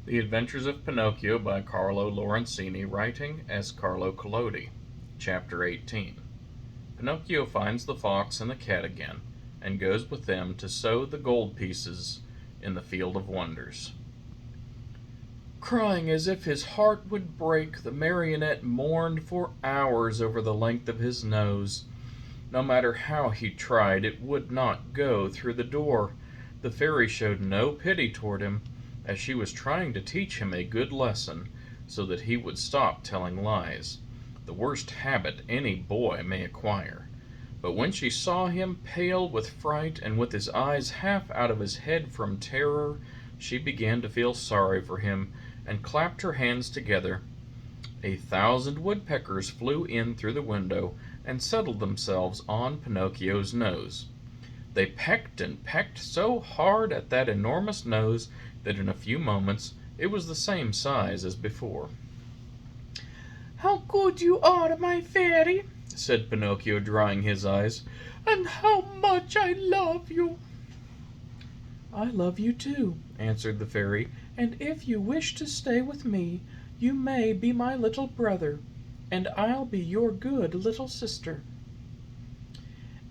The Adventures of Pinocchio by Carlo Lorenzini, writing as Carlo Collodi. Chapter 18. Pinocchio finds the fox and the cat again, and goes with them to sow the gold pieces in the field of wonders. Crying as if his heart would break, the marionette mourned for hours over the length of his nose. No matter how he tried, it would not go through the door. The fairy showed no pity toward him, as she was trying to teach him a good lesson, so that he would stop telling lies, the worst habit any boy may acquire. But when she saw him pale with fright and with his eyes half out of his head from terror, she began to feel sorry for him, and clapped her hands together. 1,000 woodpeckers flew in through the window and settled themselves on Pinocchio's nose. They pecked and pecked so hard at that enormous nose that in a few moments it was the same size as before. "How good you are, my fairy," said Pinocchio, drying his eyes, "and how much I love you." "I love you too," answered the fairy, "and if you wish to stay with me, you may be my little brother, and I'll be your good little sister."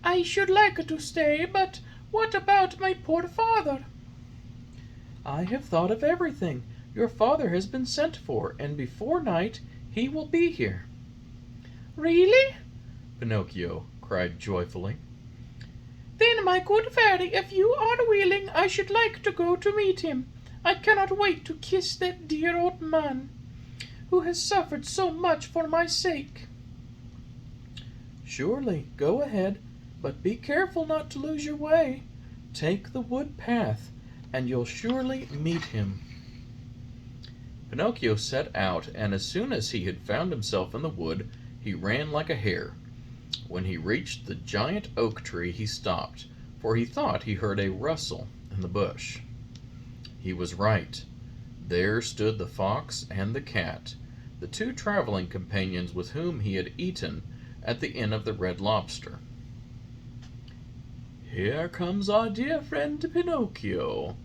"I should like to stay, but what about my poor father?" "I have thought of everything. Your father has been sent for, and before night he will be here." "Really?" Pinocchio cried joyfully. "Then, my good fairy, if you are willing, I should like to go to meet him. I cannot wait to kiss that dear old man, who has suffered so much for my sake." "Surely, go ahead, but be careful not to lose your way. Take the wood path, and you'll surely meet him." Pinocchio set out, and as soon as he had found himself in the wood, he ran like a hare. When he reached the giant oak tree, he stopped, for he thought he heard a rustle in the bush. He was right. There stood the fox and the cat, the two traveling companions with whom he had eaten at the Inn of the Red Lobster. "Here comes our dear friend Pinocchio,"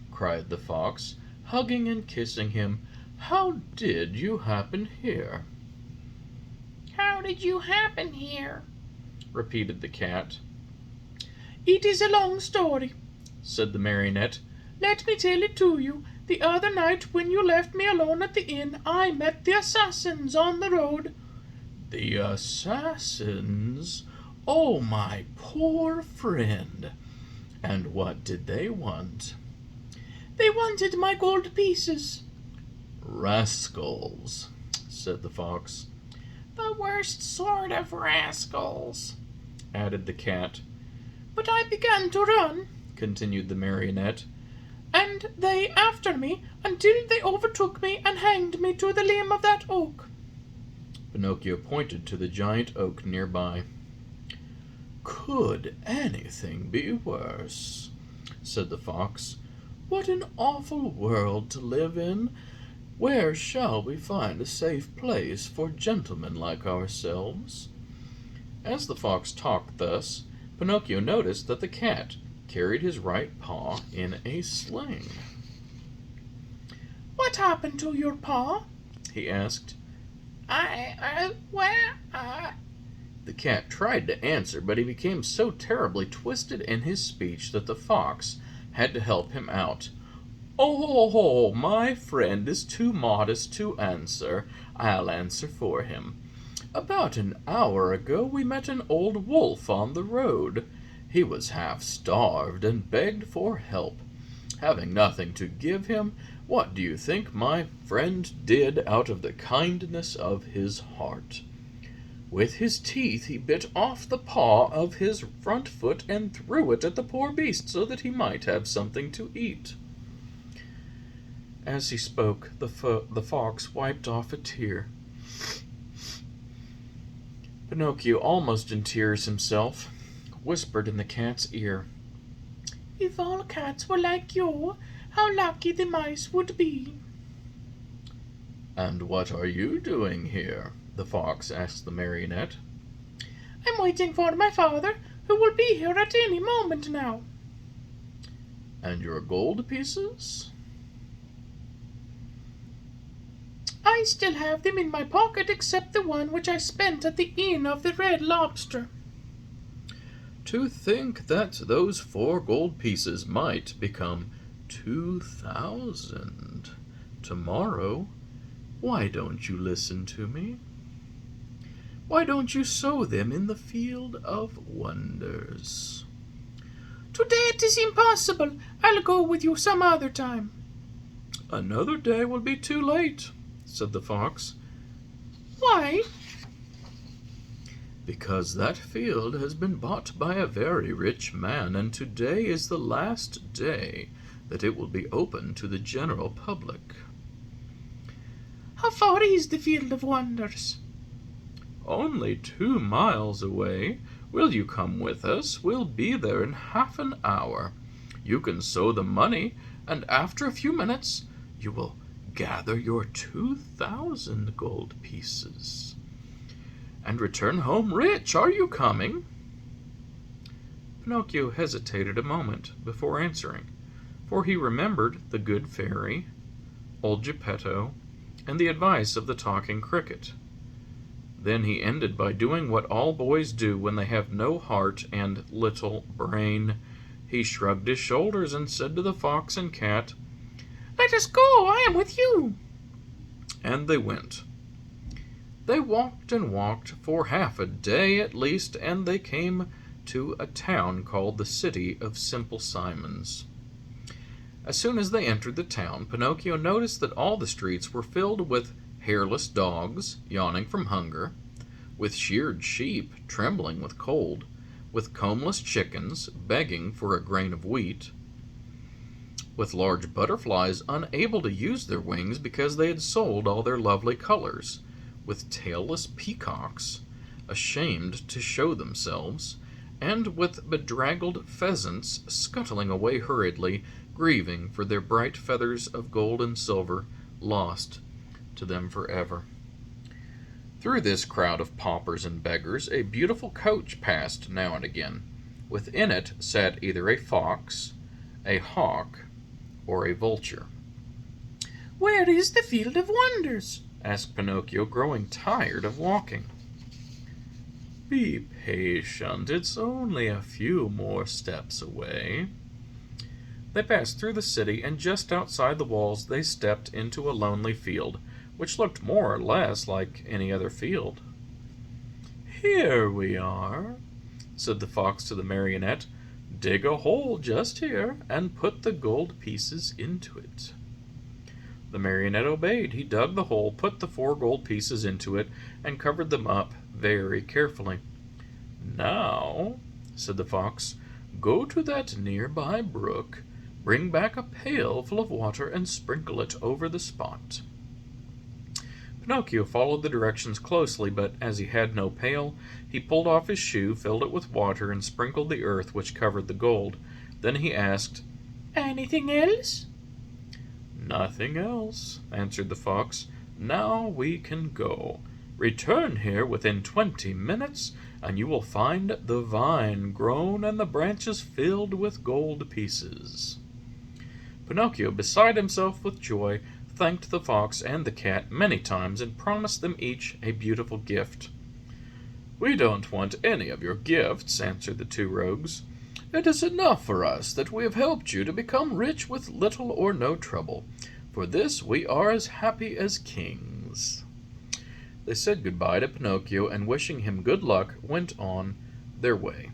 cried the fox, hugging and kissing him. "How did you happen here?" "How did you happen here?" repeated the cat. "It is a long story," said the marionette. "Let me tell it to you. The other night, when you left me alone at the inn, I met the assassins on the road." "The assassins? Oh, my poor friend! And what did they want?" "They wanted my gold pieces." "Rascals," said the fox. "The worst sort of rascals," added the cat. "But I began to run," continued the marionette, "and they after me until they overtook me and hanged me to the limb of that oak." Pinocchio pointed to the giant oak nearby. "Could anything be worse?" said the fox. "What an awful world to live in! Where shall we find a safe place for gentlemen like ourselves?" As the fox talked thus, Pinocchio noticed that the cat carried his right paw in a sling. "What happened to your paw?" he asked. Where, The cat tried to answer, but he became so terribly twisted in his speech that the fox had to help him out. "Oh, my friend is too modest to answer. I'll answer for him. About an hour ago we met an old wolf on the road. He was half starved and begged for help. Having nothing to give him, what do you think my friend did out of the kindness of his heart? With his teeth he bit off the paw of his front foot and threw it at the poor beast so that he might have something to eat." As he spoke, the fox wiped off a tear. Pinocchio, almost in tears himself, whispered in the cat's ear, "If all cats were like you, how lucky the mice would be." "And what are you doing here?" the fox asked the marionette. "I'm waiting for my father, who will be here at any moment now." "And your gold pieces?" I still have them in my pocket except the one which I spent at the Inn of the Red Lobster. To think that those 4 gold pieces might become 2,000 tomorrow. Why don't you listen to me? Why don't you sow them in the field of wonders? Today it is impossible. I'll go with you some other time. Another day will be too late, said the fox. Why? Because that field has been bought by a very rich man, and today is the last day that it will be open to the general public. How far is the Field of Wonders? Only 2 miles away. Will you come with us? We'll be there in half an hour. You can sow the money, and after a few minutes you will gather your 2,000 gold pieces and return home rich. Are you coming? Pinocchio hesitated a moment before answering, for he remembered the good fairy, old Geppetto, and the advice of the talking cricket. Then he ended by doing what all boys do when they have no heart and little brain. He shrugged his shoulders and said to the fox and cat, "Let us go, I am with you." And they went. They walked and walked for half a day at least, and they came to a town called the City of Simple Simons. As soon as they entered the town, Pinocchio noticed that all the streets were filled with hairless dogs, yawning from hunger, with sheared sheep, trembling with cold, with combless chickens, begging for a grain of wheat, with large butterflies unable to use their wings because they had sold all their lovely colors, with tailless peacocks, ashamed to show themselves, and with bedraggled pheasants scuttling away hurriedly, grieving for their bright feathers of gold and silver lost to them forever. Through this crowd of paupers and beggars, a beautiful coach passed now and again. Within it sat either a fox, a hawk, or a vulture. "Where is the Field of Wonders?" asked Pinocchio, growing tired of walking. Be patient, it's only a few more steps away. They passed through the city, and just outside the walls they stepped into a lonely field, which looked more or less like any other field. Here we are, said the fox to the marionette. Dig a hole just here, and put the gold pieces into it. The marionette obeyed. He dug the hole, put the 4 gold pieces into it, and covered them up very carefully. Now, said the fox, go to that nearby brook, bring back a pail full of water, and sprinkle it over the spot. Pinocchio followed the directions closely, but as he had no pail, he pulled off his shoe, filled it with water, and sprinkled the earth which covered the gold. Then he asked, "Anything else?" "Nothing else," answered the fox. "Now we can go. Return here within 20 minutes, and you will find the vine grown and the branches filled with gold pieces." Pinocchio, beside himself with joy, thanked the fox and the cat many times and promised them each a beautiful gift. "We don't want any of your gifts," answered the 2 rogues. "It is enough for us that we have helped you to become rich with little or no trouble. For this we are as happy as kings." They said goodbye to Pinocchio, and wishing him good luck, went on their way.